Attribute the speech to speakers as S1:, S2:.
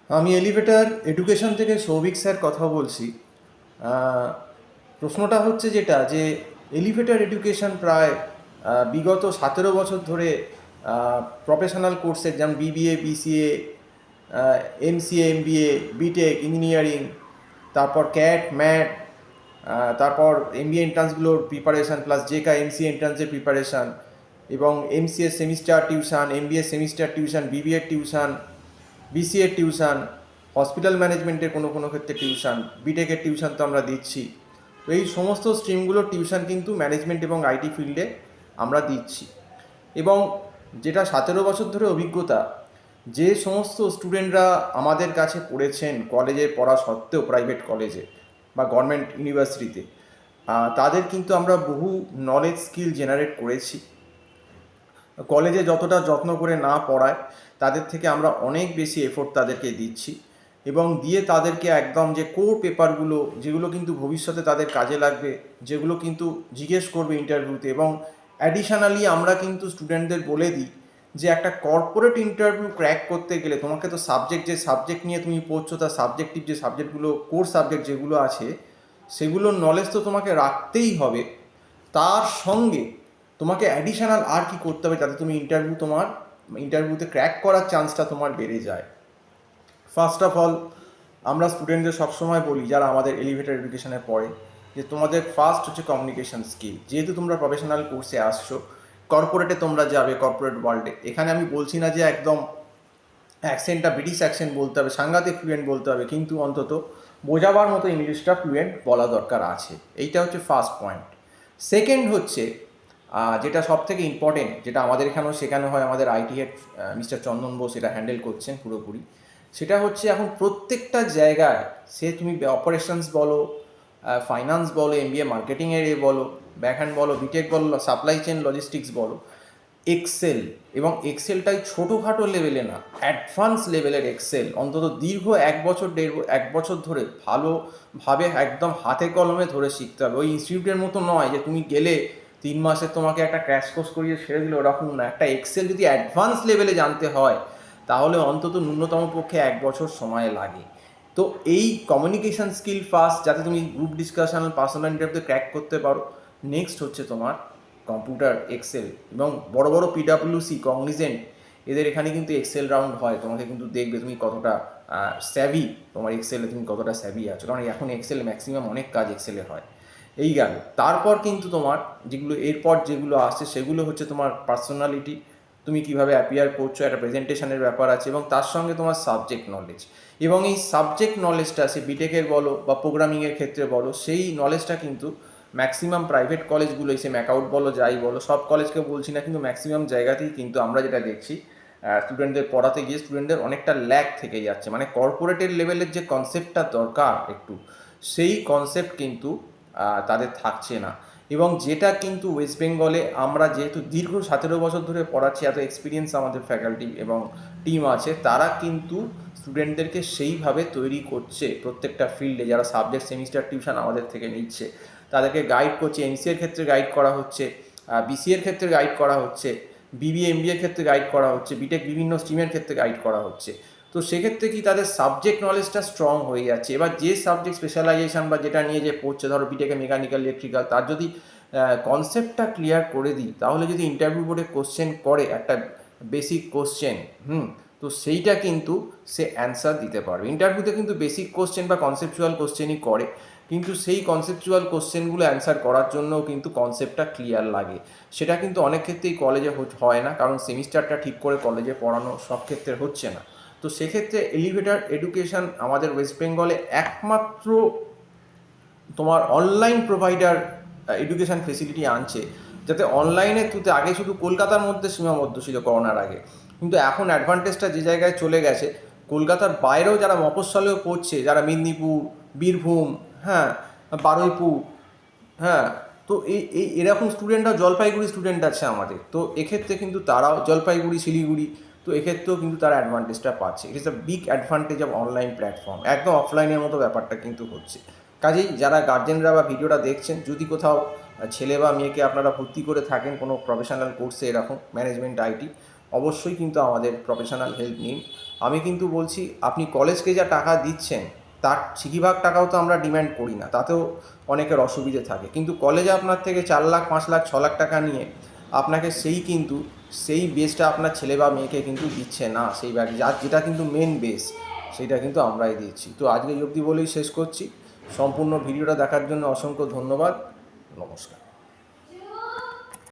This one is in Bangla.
S1: আমি এলিভেটর এডুকেশন থেকে সৌভিক স্যার কথা বলছি। প্রশ্নটা হচ্ছে যেটা যে এলিভেটর এডুকেশন প্রায় বিগত 17 বছর ধরে প্রফেশনাল কোর্সের যেমন BBA, BCA, MCA, MBA, BTech, engineering, তারপর ক্যাট, ম্যাট, তারপর এমবিএ এন্ট্রান্সগুলোর প্রিপারেশান প্লাস জেকা এমসিএ এন্ট্রান্সের প্রিপারেশান এবং MCA semester tuition, MBA semester tuition, BBA tuition, বিসিএর টিউশান, হসপিটাল ম্যানেজমেন্টের কোনো কোনো ক্ষেত্রে টিউশান, বিটেকের টিউশান তো আমরা দিচ্ছি। তো এই সমস্ত স্ট্রিমগুলোর টিউশান কিন্তু ম্যানেজমেন্ট এবং আইটি ফিল্ডে আমরা দিচ্ছি। এবং যেটা 17 বছর ধরে অভিজ্ঞতা, যে সমস্ত স্টুডেন্টরা আমাদের কাছে পড়েছেন কলেজে পড়া সত্ত্বেও, প্রাইভেট কলেজে বা গভর্নমেন্ট ইউনিভার্সিটিতে, তাদের কিন্তু আমরা বহু নলেজ স্কিল জেনারেট করেছি। কলেজে যতটা যত্ন করে না পড়ায় তাদের থেকে আমরা অনেক বেশি এফোর্ট তাদেরকে দিচ্ছি এবং দিয়ে তাদেরকে একদম যে কোর পেপারগুলো, যেগুলো কিন্তু ভবিষ্যতে তাদের কাজে লাগবে, যেগুলো কিন্তু জিজ্ঞেস করবে ইন্টারভিউতে, এবং অ্যাডিশনালি আমরা কিন্তু স্টুডেন্টদের বলে দিই যে একটা কর্পোরেট ইন্টারভিউ ক্র্যাক করতে গেলে তোমাকে তো যে সাবজেক্ট নিয়ে তুমি পড়ছো, তার সাবজেক্টিভ যে সাবজেক্টগুলো, কোর সাবজেক্ট যেগুলো আছে, সেগুলোর নলেজ তো তোমাকে রাখতেই হবে। তার সঙ্গে তোমাকে অ্যাডিশনাল আর কি করতে হবে যাতে তুমি ইন্টারভিউতে ক্র্যাক করার চান্সটা তোমার বেড়ে যায়। ফার্স্ট অফ অল, আমরা স্টুডেন্টদের সবসময় বলি যারা আমাদের এলিভেটর এডুকেশনে পড়ে, যে তোমাদের ফার্স্ট হচ্ছে কমিউনিকেশন স্কিল। যেহেতু তোমরা প্রফেশনাল কোর্সে আসছো, কর্পোরেটে তোমরা যাবে, কর্পোরেট ওয়ার্ল্ডে, এখানে আমি বলছি না যে একদম অ্যাকসেন্টটা ব্রিটিশ অ্যাকসেন্ট বলতে হবে, সাংঘাতিক ফ্লুয়েন্ট বলতে হবে, কিন্তু অন্তত বোঝাবার মতো ইংলিশটা ফ্লুয়েন্ট বলা দরকার আছে। এইটা হচ্ছে ফার্স্ট পয়েন্ট। সেকেন্ড হচ্ছে যেটা সব থেকে ইম্পর্টেন্ট, যেটা আমাদের এখানেও শেখানো হয়, আমাদের আইটি হেড মিস্টার চন্দন বোস এটা হ্যান্ডেল করছেন পুরোপুরি, সেটা হচ্ছে এখন প্রত্যেকটা জায়গায়, সে তুমি অপারেশনস বলো, ফাইন্যান্স বলো, এমবিএ মার্কেটিংয়ের বলো, ব্যাকহ্যান্ড বলো, বিটেক বলো, সাপ্লাই চেন লজিস্টিক্স বলো, এক্সেল, এবং এক্সেলটাই ছোটোখাটো লেভেলে না, অ্যাডভান্স লেভেলের এক্সেল অন্তত দীর্ঘ 1 বছর 1.5 বছর ধরে ভালোভাবে একদম হাতে কলমে ধরে শিখতে হবে। ওই ইনস্টিটিউটের মতো নয় যে তুমি গেলে 3 মাসে তোমাকে একটা ক্র্যাশ কোর্স করিয়ে ছেড়ে দিল, ওরকম না। একটা এক্সেল যদি অ্যাডভান্স লেভেলে জানতে হয় তাহলে অন্তত ন্যূনতম পক্ষে 1 বছর সময় লাগে। তো এই কমিউনিকেশান স্কিল ফার্স্ট, যাতে তুমি গ্রুপ ডিসকাশন, পার্সোনাল ইন্টারভিউতে ক্র্যাক করতে পারো। নেক্সট হচ্ছে তোমার কম্পিউটার, এক্সেল, এবং বড় বড় পিডাব্লিউসি, কগনিজেন্ট, এদের এখানে কিন্তু এক্সেল রাউন্ড হয়। তোমাকে কিন্তু দেখবে তুমি কতটা স্যাভি, তোমার এক্সেলে তুমি কতটা স্যাভি আছো, কারণ এখন এক্সেল ম্যাক্সিমাম অনেক কাজ এক্সেলে হয়। এই গেল। তারপর কিন্তু তোমার এরপর যেগুলো আসছে সেগুলো হচ্ছে তোমার পার্সোনালিটি, তুমি কীভাবে অ্যাপিয়ার করছো, একটা প্রেজেন্টেশনের ব্যাপার আছে, এবং তার সঙ্গে তোমার সাবজেক্ট নলেজ। এবং এই সাবজেক্ট নলেজটা, সে বিটেকের বলো বা প্রোগ্রামিংয়ের ক্ষেত্রে বলো, সেই নলেজটা কিন্তু ম্যাক্সিমাম প্রাইভেট কলেজগুলো, সে ম্যাকআউট বলো, যাই বলো, সব কলেজকে বলছি না, কিন্তু ম্যাক্সিমাম জায়গাতেই কিন্তু আমরা যেটা দেখছি, স্টুডেন্টদের পড়াতে গিয়ে স্টুডেন্টদের অনেকটা ল্যাক থেকে যাচ্ছে। মানে কর্পোরেটের লেভেলের যে কনসেপ্টটা দরকার একটু, সেই কনসেপ্ট কিন্তু তাদের থাকছে না। এবং যেটা কিন্তু ওয়েস্ট বেঙ্গলে আমরা যেহেতু দীর্ঘ 17 বছর ধরে পড়াচ্ছি, এত এক্সপিরিয়েন্স আমাদের ফ্যাকাল্টি এবং টিম আছে, তারা কিন্তু স্টুডেন্টদেরকে সেইভাবে তৈরি করছে প্রত্যেকটা ফিল্ডে। যারা সাবজেক্ট সেমিস্টার টিউশন আমাদের থেকে নিচ্ছে, তাদেরকে গাইড করছে। এমসিএর ক্ষেত্রে গাইড করা হচ্ছে, বিসিএর ক্ষেত্রে গাইড করা হচ্ছে, বিবিএ এমবিএর ক্ষেত্রে গাইড করা হচ্ছে, বিটেক বিভিন্ন স্ট্রিমের ক্ষেত্রে গাইড করা হচ্ছে। তো সেক্ষেত্রে কি তাদের সাবজেক্ট নলেজটা স্ট্রং হয়ে যাচ্ছে। এবার যে সাবজেক্ট স্পেশালাইজেশন বা যেটা নিয়ে যে পড়ছে, ধরো বিটেকে মেকানিক্যাল, ইলেকট্রিক্যাল, তার যদি কনসেপ্টটা ক্লিয়ার করে দিই, তাহলে যদি ইন্টারভিউ বোর্ডে কোশ্চেন করে একটা বেসিক কোশ্চেন, তো সেইটা কিন্তু সে অ্যান্সার দিতে পারবে। ইন্টারভিউতে কিন্তু বেসিক কোশ্চেন বা কনসেপচুয়াল কোশ্চেনই করে, কিন্তু সেই কনসেপচুয়াল কোশ্চেনগুলো অ্যান্সার করার জন্যও কিন্তু কনসেপ্টটা ক্লিয়ার লাগে। সেটা কিন্তু অনেক ক্ষেত্রেই কলেজে হয় না, কারণ সেমিস্টারটা ঠিক করে কলেজে পড়ানো সব ক্ষেত্রে হচ্ছে না। তো সেক্ষেত্রে এলিভেটর এডুকেশন আমাদের ওয়েস্ট বেঙ্গলে একমাত্র তোমার অনলাইন প্রোভাইডার এডুকেশান ফেসিলিটি আনছে, যাতে অনলাইনে থ্রুতে, আগে শুধু কলকাতার মধ্যে সীমাবদ্ধ ছিল করোনার আগে, কিন্তু এখন অ্যাডভান্টেজটা যে জায়গায় চলে গেছে, কলকাতার বাইরেও যারা মফস্বলেও পড়ছে, যারা মেদিনীপুর, বীরভূম, হ্যাঁ, বারুইপুর, হ্যাঁ, তো এরকম স্টুডেন্টরাও, জলপাইগুড়ি স্টুডেন্ট আছে আমাদের, তো এক্ষেত্রে কিন্তু তারাও, জলপাইগুড়ি, শিলিগুড়ি, তো এক্ষেত্রেও কিন্তু তারা অ্যাডভান্টেজটা পাচ্ছে। It is a big advantage of online platform. একদম অফলাইনের মতো ব্যাপারটা কিন্তু হচ্ছে। কাজেই যারা গার্জেনরা বা ভিডিওটা দেখছেন, যদি কোথাও ছেলে বা মেয়েকে আপনারা ভর্তি করে থাকেন কোনো প্রফেশনাল কোর্সে, এরকম ম্যানেজমেন্ট, আইটি, অবশ্যই কিন্তু আমাদের প্রফেশনাল হেল্প নিন। আমি কিন্তু বলছি আপনি কলেজকে যা টাকা দিচ্ছেন তার 60% টাকাও তো আমরা ডিম্যান্ড করি না, তাতেও অনেকের অসুবিধে থাকে। কিন্তু কলেজে আপনার থেকে 4 লাখ 5 লাখ 6 লাখ টাকা নিয়ে আপনাকে সেই বেসটা আপনার ছেলে বা মেয়েকে কিন্তু দিচ্ছে না, সেই যেটা কিন্তু মেন বেস, সেইটা কিন্তু আমরাই দিচ্ছি। তো আজকে এই অবধি বলেই শেষ করছি। সম্পূর্ণ ভিডিওটা দেখার জন্য অসংখ্য ধন্যবাদ। নমস্কার।